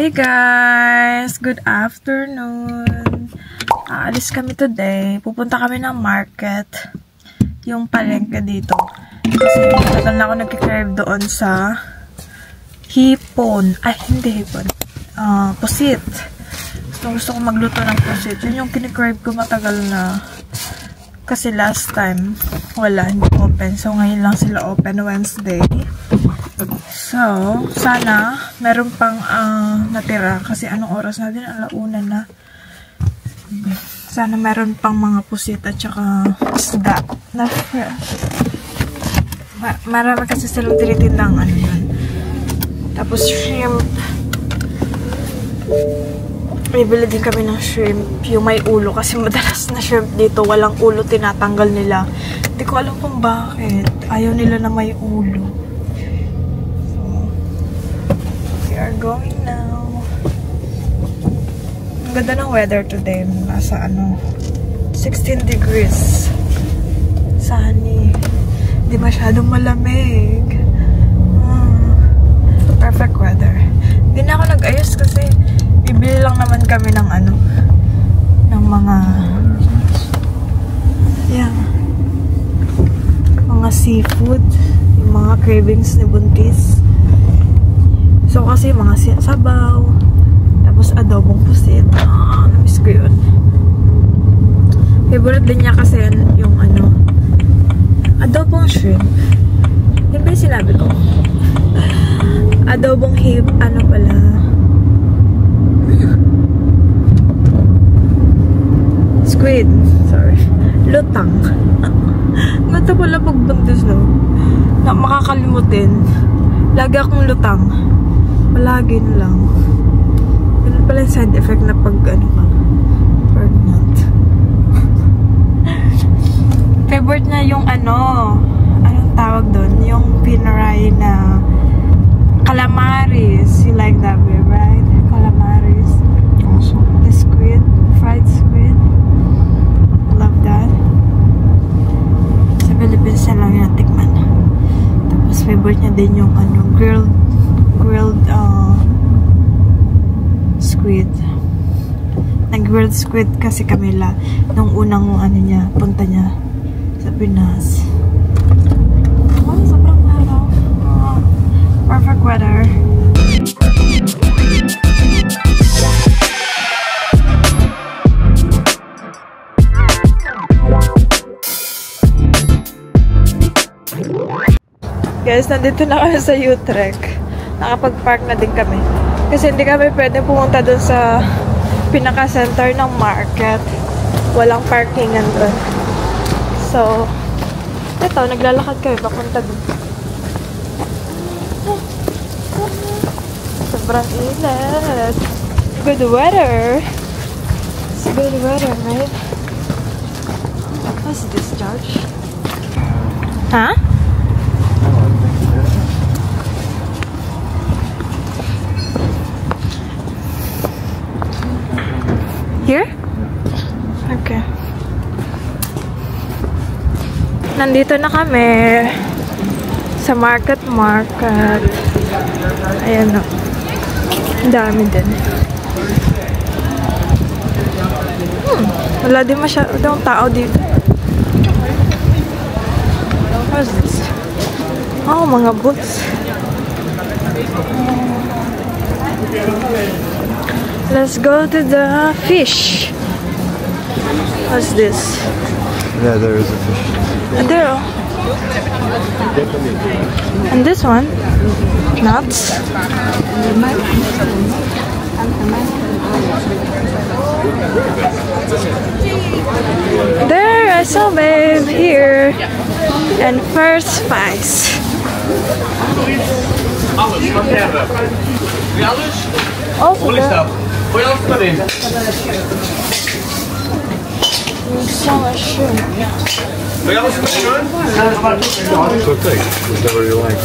Hey guys! Good afternoon! Aalis kami today. Pupunta kami ng market. Yung palengke dito. Kasi matagal na ako nagkikrave doon sa hipon. Ay, hindi hipon. Pusit. Gusto ko magluto ng pusit. Yun yung kinikrave ko matagal na. Kasi last time, wala, hindi open. So, ngayon lang sila open Wednesday. So, sana meron pang natira. Kasi anong oras na din? Alauna na. Sana meron pang mga pusit at saka isda na fresh. Marami kasi silang tinitindang ano yun. Tapos shrimp. Bibili din kami ng shrimp. Yung may ulo. Kasi madalas na shrimp dito, walang ulo, tinatanggal nila. Hindi ko alam kung bakit. Ayaw nila na may ulo. We are going now. Ang ganda ng weather today. Nasa 16 degrees. Sunny. Hindi masyadong malamig. Perfect weather. Hindi na ako nag-ayos kasi bibili lang naman kami ng ng mga mga seafood. Yung mga cravings ni Buntis. So, kasi mga sabaw, tapos adobong pusit. Namiss ko yun. Favorite din niya kasi yung adobong shrimp. Yun ba yung sinabi ko? Adobong squid. Sorry. Lutang. Ganda pala pagbuntis, no? Na makakalimutin. Lagi akong lutang. Palagi na lang. Ganun pala yung side effect na pag pregnant. Favorite na yung anong tawag doon? Yung pinaray na calamaris. You like that, babe, right? Calamaris. Also. The squid. Fried squid. Love that. Sa Philippines na lang yung tikman. Tapos favorite niya din yung grilled squid. Nag-grilled squid kasi Camila nung unang punta niya sa Pinas. Sobrang araw. Perfect weather. Guys, nandito na kami sa Utrecht. Nakapag-park na din kami. Kasi hindi kami pwede pumunta dun sa pinaka-center ng market. Walang parkingan dun. So, ito, naglalakad kami papunta dun. Sobrang init. Good weather. It's good weather, right? What's this, George? Huh? Here? Okay. Nandito na kami sa market. Ayan na. Ang dami din. Wala din masyadong tao dito. What's this? Oh, mga boots. Let's go to the fish. What's this? Yeah, there is a fish. There. And this one? Nuts. There, I saw babe here. And first spice. Also there. So much shrimp. So take whatever you like.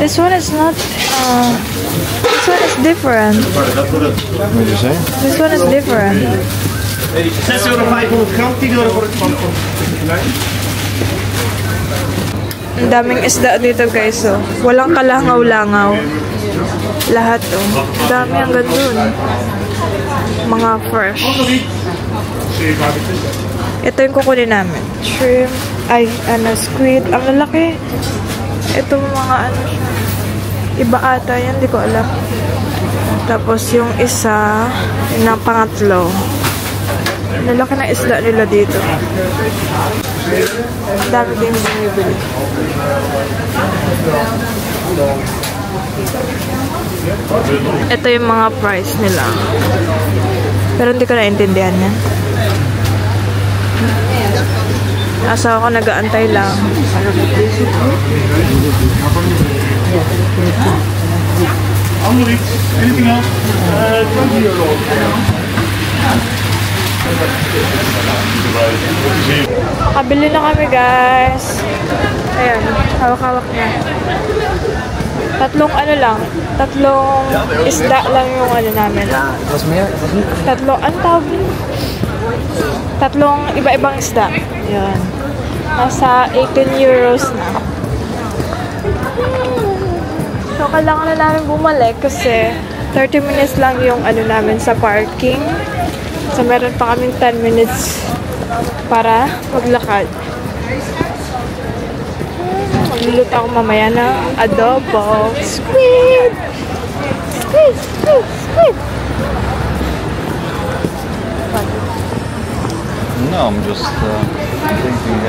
This one is not. This one is different. What did you say? This one is different. 6,500 gram, 10 euro voor het van. Ang daming isda dito guys, oh. Walang kalangaw-langaw. Lahat to. Dami hanggang dun. Mga fresh. Ito yung kukunin namin. Shrimp. Ay, squid. Ang lalaki. Ito mga siya. Iba ata yan. Hindi ko alam. Tapos yung isa, yung pangatlo. Lalaki na isda nila dito. Ang dami din binibili. Ito yung mga price nila. Pero hindi ko naintindihan yan. Asa ako nag-aantay lang. Anything else? 20 euro. Kabili na kami, guys. Ayan, hawak-hawak na. Tatlong isda lang yung namin. Tatlong iba-ibang isda. Ayan. Nasa 18 euros na. So, kailangan na namin bumalik kasi 30 minutes lang yung namin sa parking. So, meron pa kaming 10 minutes para maglakad. Magluluto ako mamaya ng adobo. Squid! Squid! Squid! Squid! No, I'm just thinking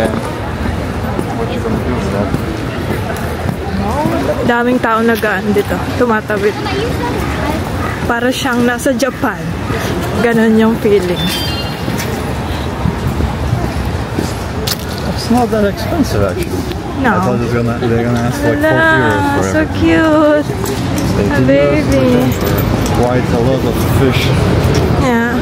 what you gonna do with that. Daming tao nagaan dito. Tumatawid. Para siyang nasa Japan. Ganon yung feeling. It's not that expensive actually. No. I thought they're gonna ask like 40 euros for so everything. cute. A baby. Quite a lot of fish. Yeah.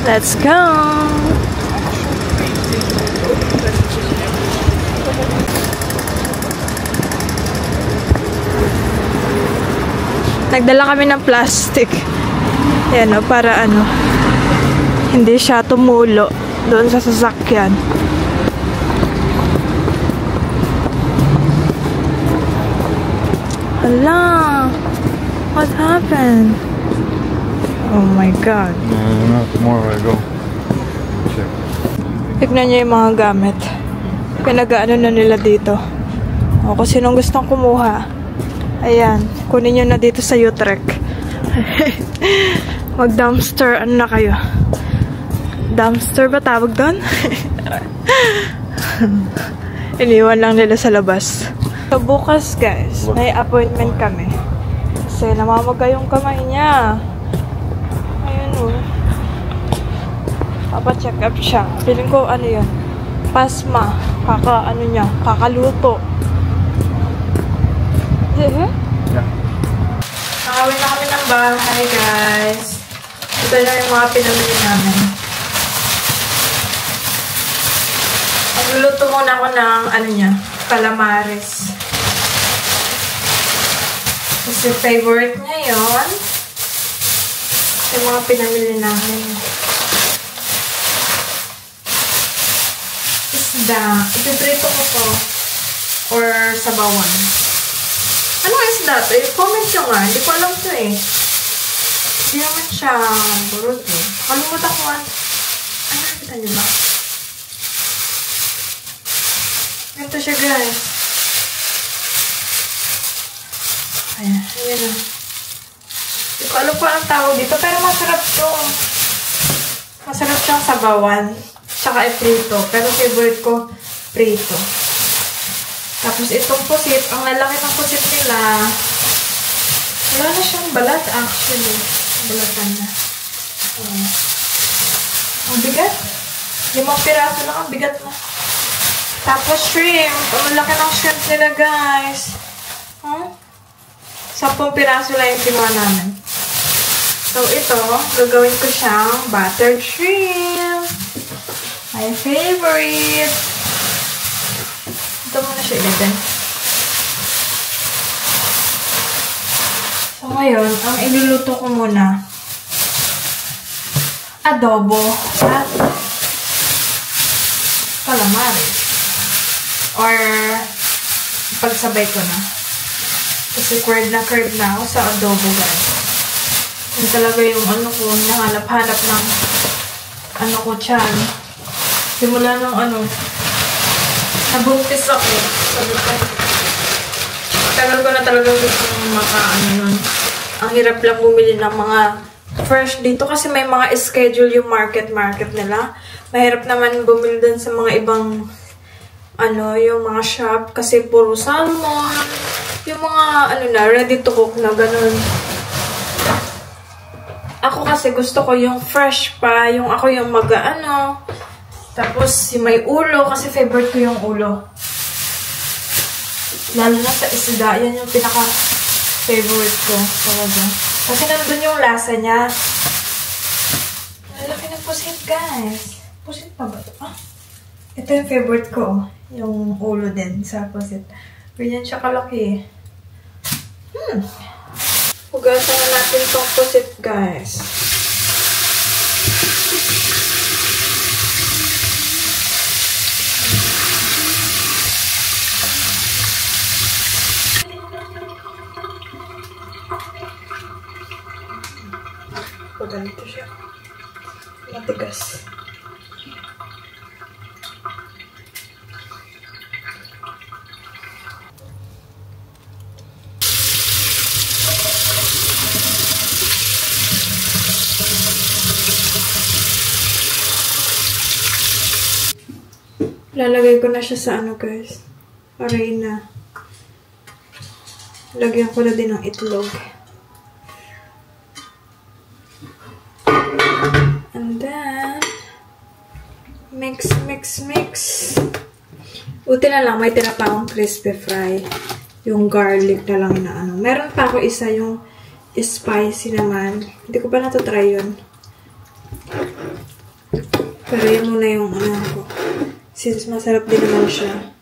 Let's go! Nagdala kami ng plastic. Ayan o, para hindi siya tumulo doon sa sasakyan. Hala! What happened? Oh my God. No, tomorrow I go. Check. Tignan niyo yung mga gamit. Pinag-ano na nila dito. O, kung sinong gustong kumuha. Ayan. Kunin nyo na dito sa Utrecht. Mag-dumpster. Ano na kayo? Dumpster ba tawag doon? Iniwan lang nila sa labas. So, bukas guys, may appointment kami. Kasi namamaga yung kamay niya. Papa-check up siya. Feeling ko, yun? Pasma. Kakaluto. Yeah. Nakawin na kami ng bahay, guys. Ito na yung mga pinamili namin. Magluluto muna ako ng, calamares. Kasi favorite niya yun. Yung mga pinamili namin. Isda. Ipiprito ko to. Or sabawan. Ano isda to? Comment nyo nga. Hindi ko alam to eh. Hindi naman siya burot eh. Kalimutan ko ano. Ano nakita nyo ba? Ganito siya guys. Ayan. Ayan na. Hindi ko alam po ang tawag dito. Pero masarap to. Masarap siyang sabawan. Tsaka i-prito. Pero favorite ko, prito. Tapos itong pusit, ang lalaki ng pusit nila, wala na siyang balat actually. Balatan na. Ang bigat. 5 piraso lang, ang bigat na. Tapos shrimp. Ang laki ng shrimp nila guys. 10 piraso lang yung kinuha namin. So ito, gagawin ko siyang buttered shrimp. My favorite. Ito muna siya ilagay. So, ngayon, ang iluluto ko muna, adobo at calamares. Or, pagsabay ko na. Kasi curd na ako sa adobo, guys. Yun talaga yung ano ko, nahanap-hanap ng ano ko tiyan. Simula ng ano, nabuntis ako. Sabi ko, tagal ko na talaga gusto ng maka-ano nun. Ang hirap lang bumili ng mga fresh dito kasi may mga schedule yung market nila. Mahirap naman bumili dun sa mga ibang ano, yung mga shop kasi puro salmon, yung mga ano na, ready to cook na ganun. Ako kasi gusto ko yung fresh pa, yung ako yung mag-ano. Tapos yung may ulo kasi favorite ko yung ulo. Lalo na sa isda, yan yung pinaka-favorite ko talaga. Kasi nandun yung lasa niya. Lalaki ng pusit, guys. Pusit pa ba ito? Ah, ito yung favorite ko. Yung ulo din sa pusit. Ganyan siya kalaki. Hugasan na natin itong pusit, guys. Ganito siya. Matigas. Lalagay ko na siya sa ano, guys. Arena. Lagyan ko na din ng itlog. And then, mix. Buti na lang, may tira pa akong crispy fry. Yung garlic na lang na ano. Meron pa ako isa, yung spicy naman. Hindi ko pa natatry yun. Pero yun muna yung ano ko. Since masarap din naman siya.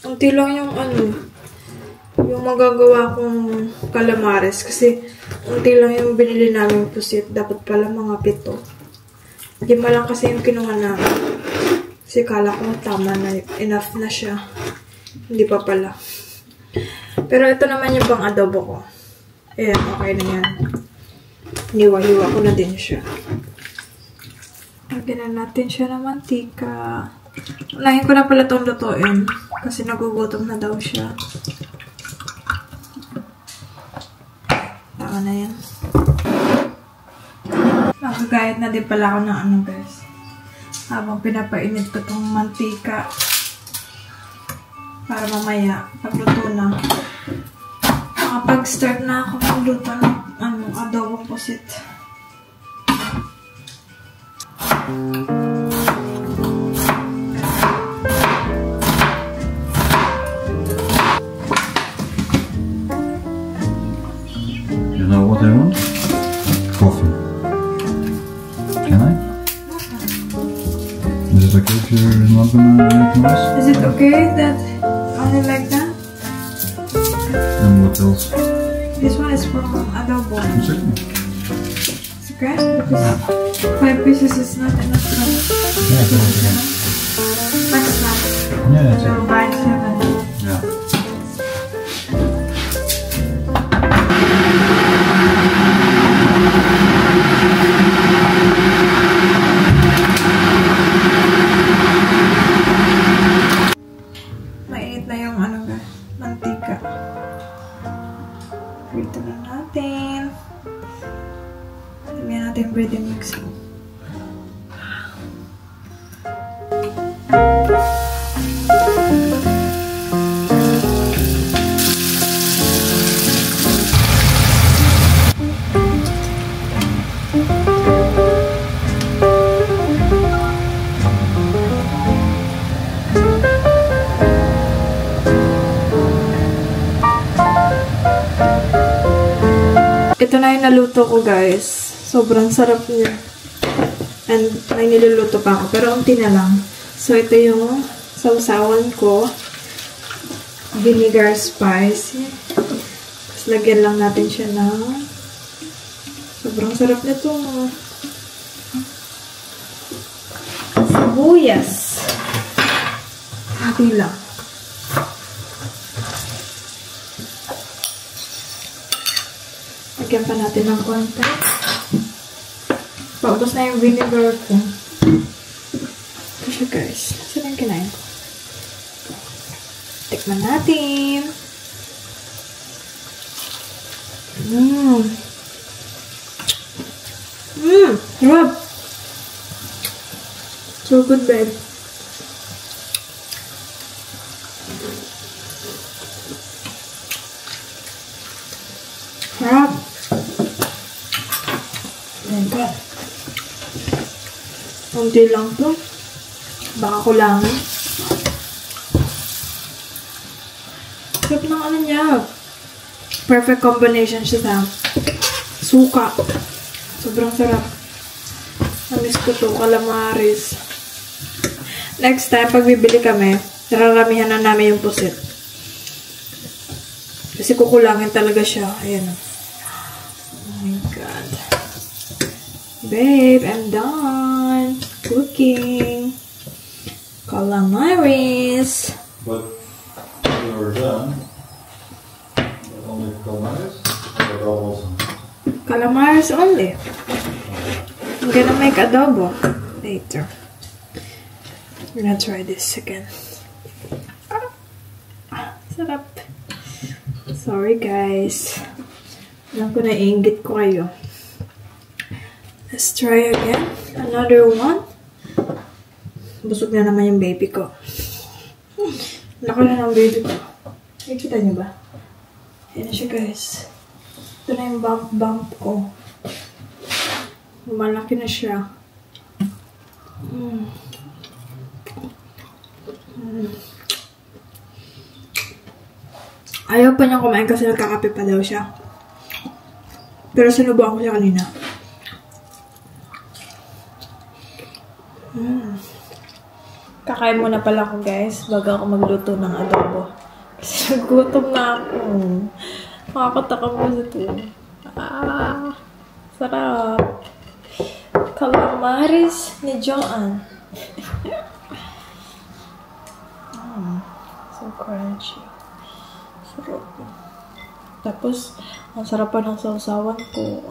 Unti lang yung ano, yung magagawa kong calamares. Kasi, unti lang yung binili namin pusit. Dapat pala mga 7. 5 lang kasi yung kinuha namin. Kasi kala ko tama na, enough na siya. Hindi pa pala. Pero ito naman yung pang adobo ko. Ayan, okay na yan. Hiwa-hiwa ko na din siya. Lagyan na natin siya ng mantika. Unahin ko na pala itong lutuin. Kasi nagugutom na daw siya. Tama na yan. Nakagayat na din pala ako ng ano, guys. Habang pinapainit ko itong mantika. Para mamaya, pagluto na. Makapag-start na ako magluto ng ano, adobo pusit. You know what I want? Coffee. Can I? Is it okay if you're not gonna make noise? Is it okay that only like that? And what else? This one is from adobo. It's okay. It's okay? Because 5 pieces is not enough for Yeah, it's okay. max na. Yeah, it's So, okay. buy 7. Yeah. Mainit na yung ano ga, mantika. Prito na natin. Lagyan natin yung bread and mix. Ito na yung naluto ko, guys. Sobrang sarap niya. And may niluluto pa ako. Pero unti na lang. So, ito yung sausawan ko. Vinegar spice. Tapos lagyan lang natin siya ng sobrang sarap nito. Sibuyas. Hati lang. Lagyan pa natin ng konti. Paubos na yung vinegar ko. Ito siya guys. Saan yung kinain ko? Tikman natin. Sarap. So good, babe. Sarap. Ayan ka. Kunti lang to. Baka kulangan. Sarap ng ano niya. Perfect combination siya sa suka. Sobrang sarap. Namiss ko to, calamares. Next time, pag bibili kami, nararamihan na namin yung pusit. Kasi kukulangin talaga siya. Ayan. Oh my God. Babe, I'm done cooking calamares. But you were done. Only calamares? Or also? Calamares only. I'm gonna make adobo later. We're gonna try this again. Sarap. Sorry guys. Alam ko na iinggit ko kayo. Let's try again. Another one. Busog na naman yung baby ko. Laki na ng baby ko. Nakikita niyo ba? Ayan na siya guys. Ito na yung bump ko. Malaki na siya. Ayaw pa niyang kumain kasi nagkakape pa daw siya. Pero sinubukan ko siya kanina. Kakain muna pala ako guys bago ako magluto ng adobo. Kasi nagutom na ako. Makakatakam mo sa ito. Sarap. Calamares ni Joanne. So crunchy. Sarap. Tapos, ang sarap pa ng sausawan ko.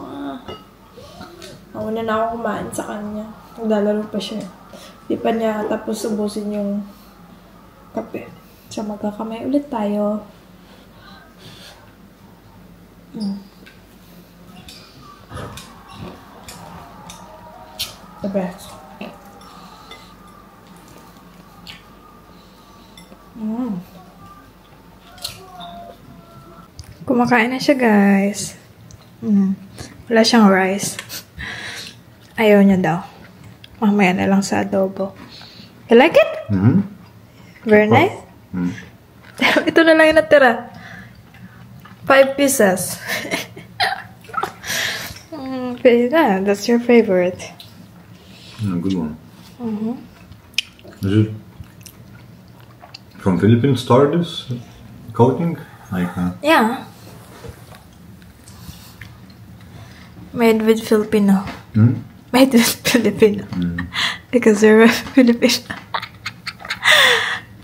Nauna na ako kumain sa kanya. Naglalaro pa siya. Di pa niya tapos ubusin yung kape. So, magkakamay ulit tayo. The best. Kumakain na siya, guys. Wala siyang rice. Ayaw niya daw. Mamaya na lang sa adobo. You like it? Very nice? Ito na lang yung natira. 5 pieces. That's your favorite. Good one. Is it from Philippines started this coating? Like, yeah. Made with Filipino. Made with Filipino. Because they're Filipino.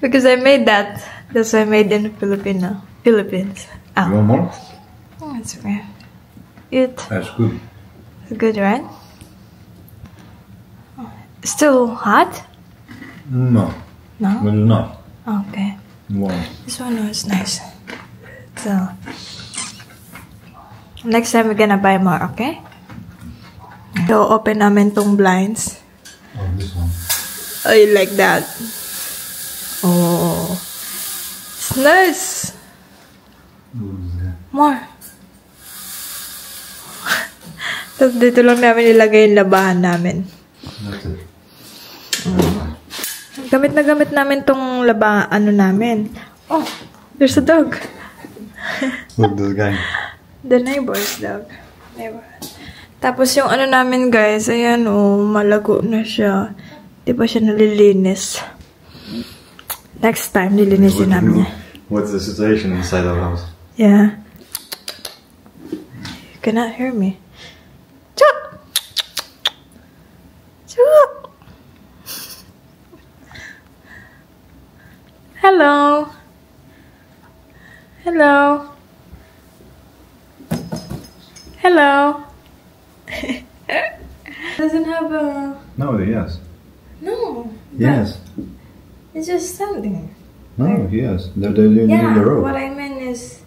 Because I made that. That's why I made in Filipino. Philippines. You want more? Oh, it's okay. Eat. That's good. It's good, right? Still hot? No. No? But it's not. Okay. Warm. This one was nice. So, next time we're gonna buy more, okay? So, open namin tong blinds. Oh, this one. Oh, you like that? Oh. It's nice. More. Tapos dito lang namin ilagay yung labahan namin. That's it. Gamit na gamit namin tong ano namin. Oh, there's a dog. Look, this guy. The neighbor's dog. Neighbor. Tapos yung ano namin guys, ayan oh, malago na siya. Di ba siya nalilinis? Next time, nilinisin namin. What's the situation inside our house? Yeah. cannot hear me. Chuck! Chuck! Hello. Hello. Hello. Doesn't have a... No, yes. No. Yes. It's just standing. No, Like, yes. They're using the rope. what I mean is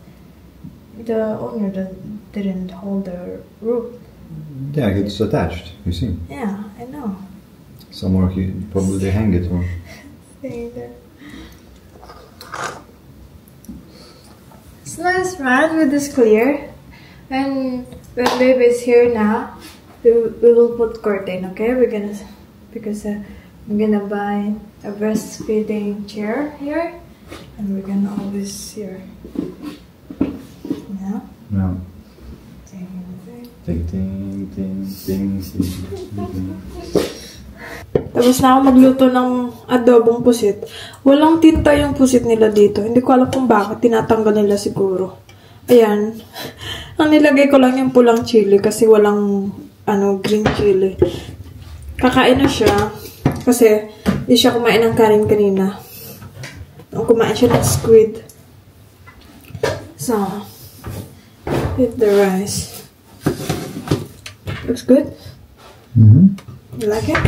the owner didn't hold the rope. Yeah, it's attached, you see. Yeah, I know. Somewhere he probably they hang it or... Staying there. It's nice, man, with this clear. And when baby is here now, we will put curtain, okay? Because I'm gonna buy a breastfeeding chair here, and we're gonna always here. Yeah. No. Ting, Ting, ting, ting, ting, ting. Tapos na ako magluto ng adobong pusit. Walang tinta yung pusit nila dito. Hindi ko alam kung bakit. Tinatanggal nila siguro. Ayan. Ang nilagay ko lang yung pulang chili kasi walang green chili. Kakain na siya kasi hindi siya kumain ng kanin kanina. Kumain siya ng squid. So, eat the rice. Looks good? Mm-hmm. You like it?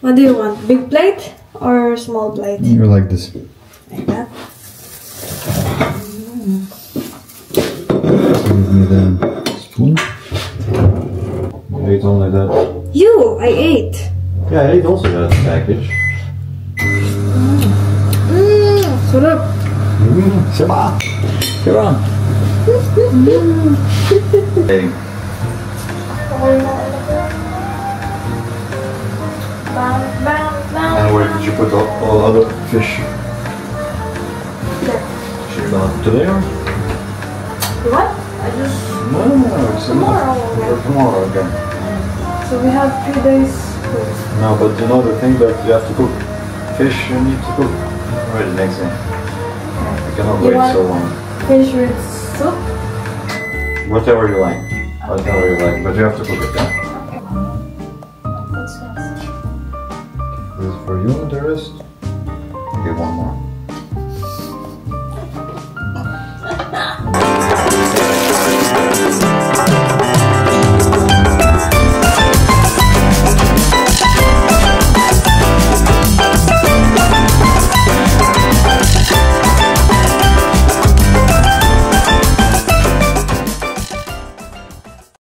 What do you want? Big plate or small plate? You like this. Like that? Give me the spoon. You ate only that. You! I ate! Yeah, I ate also that package. Sarap! Seba! Seba! Hey. And where did you put all other fish? Today or? What? I just... No, Tomorrow. For tomorrow, okay. So we have 3 days food. No, but you know the thing that you have to cook. Fish you need to cook already next day. You cannot You wait want so long. fish with soup? Whatever you like. Whatever you like, but you have to cook it then. This is for you, the rest. Okay, one more.